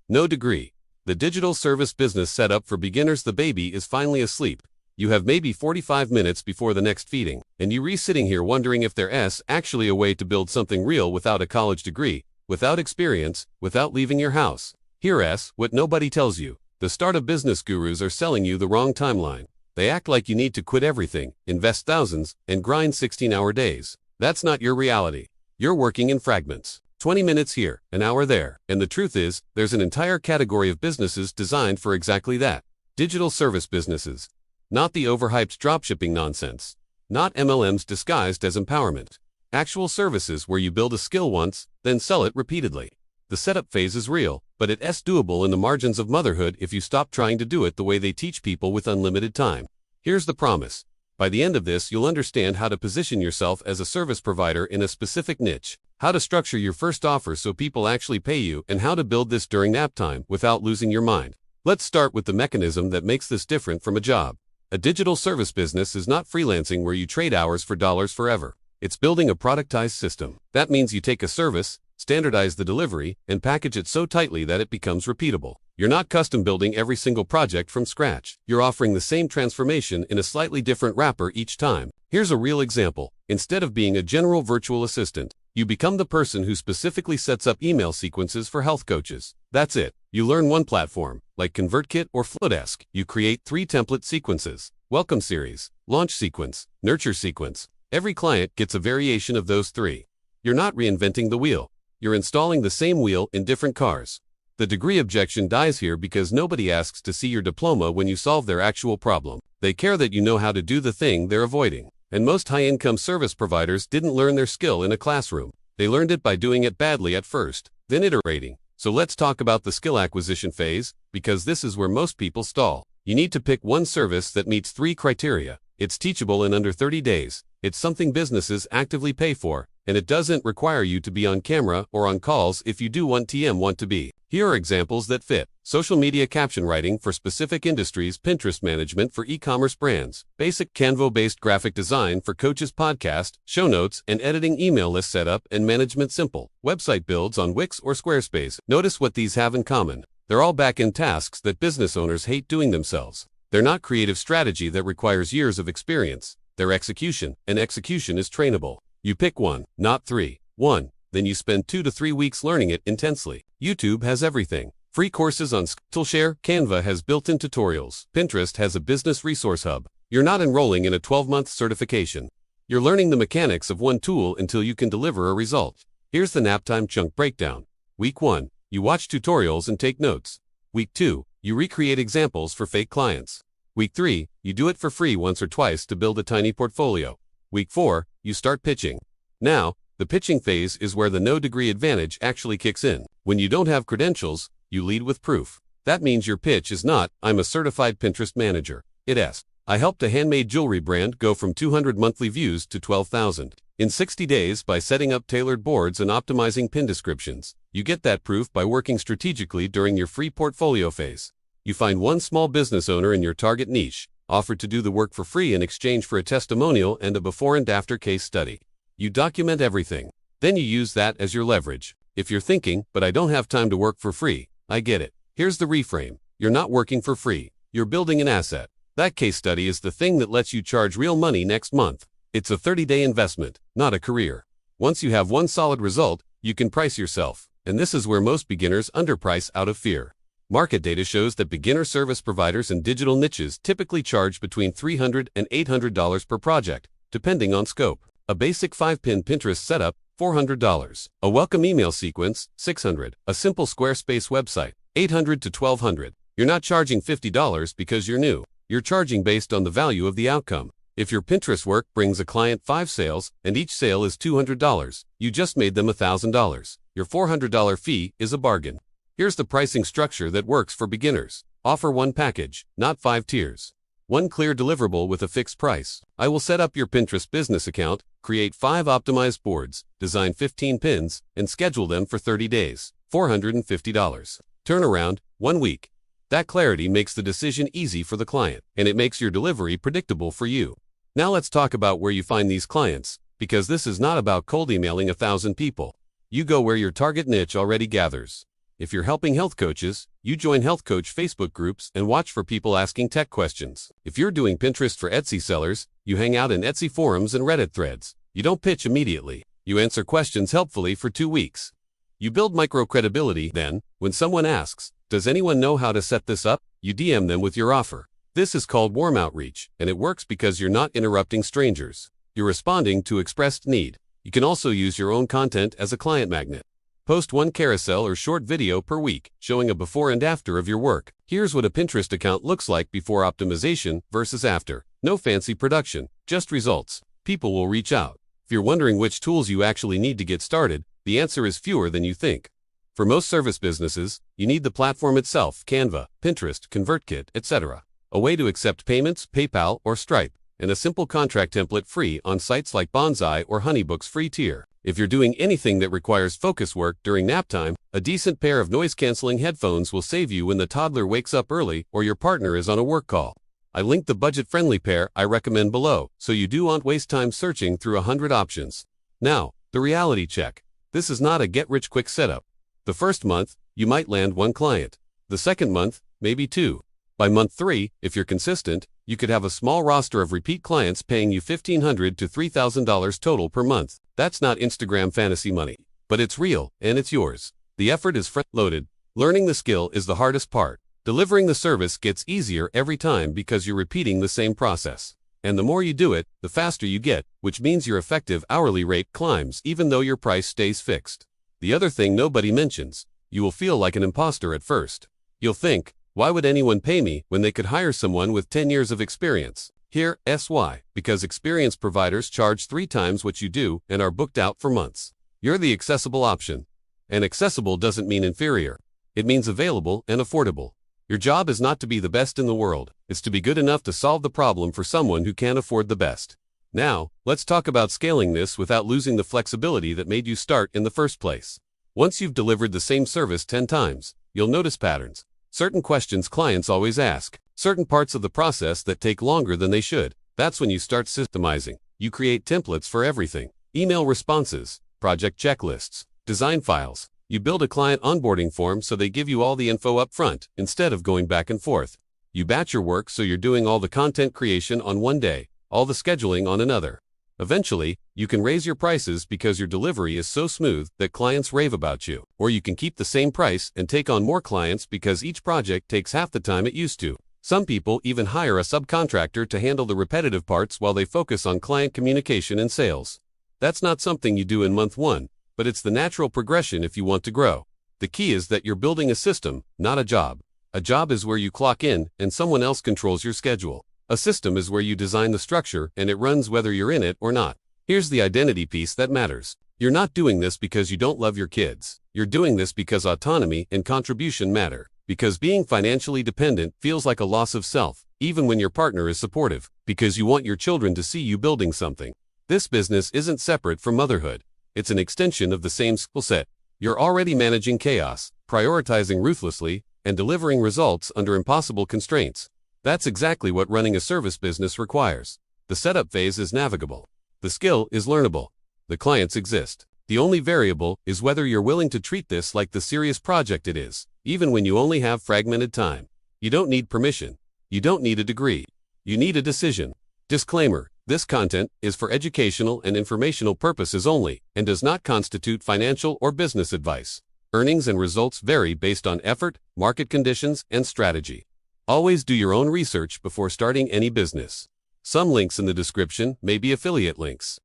No degree. The digital service business setup for beginners. The baby is finally asleep. You have maybe 45 minutes before the next feeding, and you sitting here wondering if there's actually a way to build something real without a college degree, without experience, without leaving your house. Here's what nobody tells you. The startup business gurus are selling you the wrong timeline. They act like you need to quit everything, invest thousands, and grind 16-hour days. That's not your reality. You're working in fragments. 20 minutes here, an hour there, and the truth is, there's an entire category of businesses designed for exactly that. Digital service businesses. Not the overhyped dropshipping nonsense. Not MLMs disguised as empowerment. Actual services where you build a skill once, then sell it repeatedly. The setup phase is real, but it's doable in the margins of motherhood if you stop trying to do it the way they teach people with unlimited time. Here's the promise. By the end of this, you'll understand how to position yourself as a service provider in a specific niche, how to structure your first offer so people actually pay you, and how to build this during nap time without losing your mind. Let's start with the mechanism that makes this different from a job. A digital service business is not freelancing where you trade hours for dollars forever. It's building a productized system. That means you take a service, standardize the delivery, and package it so tightly that it becomes repeatable. You're not custom building every single project from scratch. You're offering the same transformation in a slightly different wrapper each time. Here's a real example. Instead of being a general virtual assistant, you become the person who specifically sets up email sequences for health coaches. That's it. You learn one platform, like ConvertKit or Flowdesk. You create 3 template sequences: welcome series, launch sequence, nurture sequence. Every client gets a variation of those 3. You're not reinventing the wheel. You're installing the same wheel in different cars. The degree objection dies here because nobody asks to see your diploma when you solve their actual problem. They care that you know how to do the thing they're avoiding. And most high-income service providers didn't learn their skill in a classroom. They learned it by doing it badly at first, then iterating. So let's talk about the skill acquisition phase, because this is where most people stall. You need to pick one service that meets 3 criteria. It's teachable in under 30 days. It's something businesses actively pay for, and it doesn't require you to be on camera or on calls if you do want to be. Here are examples that fit. Social media caption writing for specific industries, Pinterest management for e-commerce brands, basic Canva-based graphic design for coaches, podcast, show notes, and editing, email list setup and management simple, website builds on Wix or Squarespace. Notice what these have in common. They're all back-end tasks that business owners hate doing themselves. They're not creative strategy that requires years of experience. They're execution, and execution is trainable. You pick one, not 3. Then you spend 2 to 3 weeks learning it intensely. YouTube has everything. Free courses on Skillshare. Canva has built-in tutorials. Pinterest has a business resource hub. You're not enrolling in a 12-month certification. You're learning the mechanics of one tool until you can deliver a result. Here's the naptime chunk breakdown. Week 1, you watch tutorials and take notes. Week 2, you recreate examples for fake clients. Week 3, you do it for free once or twice to build a tiny portfolio. Week 4, you start pitching. Now, the pitching phase is where the no-degree advantage actually kicks in. When you don't have credentials, you lead with proof. That means your pitch is not, "I'm a certified Pinterest manager." It's, "I helped a handmade jewelry brand go from 200 monthly views to 12,000 in 60 days by setting up tailored boards and optimizing pin descriptions." You get that proof by working strategically during your free portfolio phase. You find one small business owner in your target niche, offer to do the work for free in exchange for a testimonial and a before and after case study. You document everything. Then you use that as your leverage. If you're thinking, "But I don't have time to work for free," I get it. Here's the reframe. You're not working for free. You're building an asset. That case study is the thing that lets you charge real money next month. It's a 30-day investment, not a career. Once you have one solid result, you can price yourself. And this is where most beginners underprice out of fear. Market data shows that beginner service providers in digital niches typically charge between $300 and $800 per project, depending on scope. A basic 5-pin Pinterest setup, $400. A welcome email sequence, $600. A simple Squarespace website, $800 to $1,200. You're not charging $50 because you're new. You're charging based on the value of the outcome. If your Pinterest work brings a client 5 sales, and each sale is $200, you just made them $1,000. Your $400 fee is a bargain. Here's the pricing structure that works for beginners. Offer one package, not 5 tiers. One clear deliverable with a fixed price. I will set up your Pinterest business account, create 5 optimized boards, design 15 pins, and schedule them for 30 days. $450. Turnaround, 1 week. That clarity makes the decision easy for the client, and it makes your delivery predictable for you. Now let's talk about where you find these clients, because this is not about cold emailing 1,000 people. You go where your target niche already gathers. If you're helping health coaches, you join health coach Facebook groups and watch for people asking tech questions. If you're doing Pinterest for Etsy sellers, you hang out in Etsy forums and Reddit threads. You don't pitch immediately. You answer questions helpfully for 2 weeks. You build micro-credibility, then, when someone asks, "Does anyone know how to set this up?" you DM them with your offer. This is called warm outreach, and it works because you're not interrupting strangers. You're responding to expressed need. You can also use your own content as a client magnet. Post one carousel or short video per week, showing a before and after of your work. Here's what a Pinterest account looks like before optimization versus after. No fancy production, just results. People will reach out. If you're wondering which tools you actually need to get started, the answer is fewer than you think. For most service businesses, you need the platform itself, Canva, Pinterest, ConvertKit, etc. A way to accept payments, PayPal or Stripe, and a simple contract template free on sites like Bonsai or Honeybook's free tier. If you're doing anything that requires focus work during nap time, a decent pair of noise-canceling headphones will save you when the toddler wakes up early or your partner is on a work call. I linked the budget-friendly pair I recommend below, so you don't waste time searching through 100 options. Now, the reality check. This is not a get-rich-quick setup. The first month, you might land 1 client. The second month, maybe 2. By month 3, if you're consistent, you could have a small roster of repeat clients paying you $1,500 to $3,000 total per month. That's not Instagram fantasy money, but it's real, and it's yours. The effort is front-loaded. Learning the skill is the hardest part. Delivering the service gets easier every time because you're repeating the same process. And the more you do it, the faster you get, which means your effective hourly rate climbs even though your price stays fixed. The other thing nobody mentions, you will feel like an imposter at first. You'll think, why would anyone pay me when they could hire someone with 10 years of experience? Here's why. Because experienced providers charge 3 times what you do and are booked out for months. You're the accessible option. And accessible doesn't mean inferior. It means available and affordable. Your job is not to be the best in the world. It's to be good enough to solve the problem for someone who can't afford the best. Now, let's talk about scaling this without losing the flexibility that made you start in the first place. Once you've delivered the same service 10 times, you'll notice patterns. Certain questions clients always ask. Certain parts of the process that take longer than they should. That's when you start systemizing. You create templates for everything. Email responses, project checklists, design files. You build a client onboarding form so they give you all the info up front, instead of going back and forth. You batch your work so you're doing all the content creation on one day, all the scheduling on another. Eventually, you can raise your prices because your delivery is so smooth that clients rave about you. Or you can keep the same price and take on more clients because each project takes half the time it used to. Some people even hire a subcontractor to handle the repetitive parts while they focus on client communication and sales. That's not something you do in month 1, but it's the natural progression if you want to grow. The key is that you're building a system, not a job. A job is where you clock in and someone else controls your schedule. A system is where you design the structure and it runs whether you're in it or not. Here's the identity piece that matters. You're not doing this because you don't love your kids. You're doing this because autonomy and contribution matter. Because being financially dependent feels like a loss of self, even when your partner is supportive. Because you want your children to see you building something. This business isn't separate from motherhood. It's an extension of the same skill set. You're already managing chaos, prioritizing ruthlessly, and delivering results under impossible constraints. That's exactly what running a service business requires. The setup phase is navigable. The skill is learnable. The clients exist. The only variable is whether you're willing to treat this like the serious project it is, even when you only have fragmented time. You don't need permission. You don't need a degree. You need a decision. Disclaimer: this content is for educational and informational purposes only and does not constitute financial or business advice. Earnings and results vary based on effort, market conditions, and strategy. Always do your own research before starting any business. Some links in the description may be affiliate links.